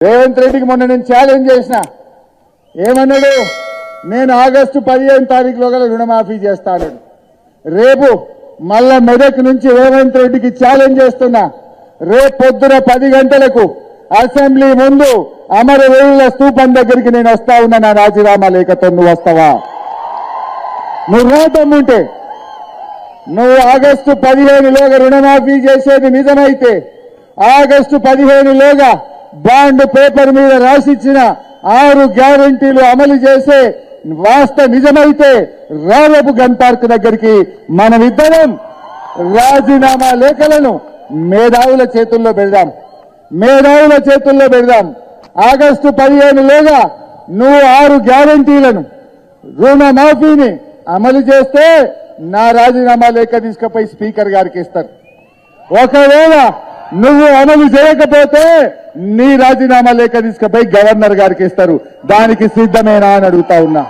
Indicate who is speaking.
Speaker 1: రేవంత్ రెడ్డికి మొన్న నేను ఛాలెంజ్ చేసిన, ఏమన్నాడు? నేను ఆగస్టు 15 తారీఖులోగా రుణమాఫీ చేస్తాను. రేపు మళ్ళా మెదక్ నుంచి రేవంత్ రెడ్డికి ఛాలెంజ్ చేస్తున్నా, రేపు పొద్దున 10 గంటలకు అసెంబ్లీ ముందు అమరవీరుల స్తూపం దగ్గరికి నేను వస్తా ఉన్నా. నా రాజీనామా లేఖతో నువ్వు వస్తావా? నువ్వు రాతమ్ముంటే, నువ్వు ఆగస్టు 15లోగా రుణమాఫీ చేసేది నిజమైతే, ఆగస్టు 15లోగా బాండ్ పేపర్ మీద రాసిచ్చిన 6 గ్యారంటీలు అమలు చేసే వాస్తవ నిజమైతే, రేపు గన్ పార్క్ దగ్గరికి మనమిద్దరం రాజీనామా లేఖలను మేధావుల చేతుల్లో పెడదాం. మేధావుల చేతుల్లో పెడదాం. ఆగస్టు 15లోగా నువ్వు 6 గ్యారంటీలను రుణమాఫీని అమలు చేస్తే నా రాజీనామా లేఖ తీసుకుపోయి స్పీకర్ గారికి ఇస్తారు. ఒకవేళ నువ్వు అమలు చేయకపోతే నీ రాజీనామా లేఖ తీసుకుపోయి గవర్నర్ గారికి ఇస్తారు. దానికి సిద్ధమేనా అని అడుగుతా ఉన్నా.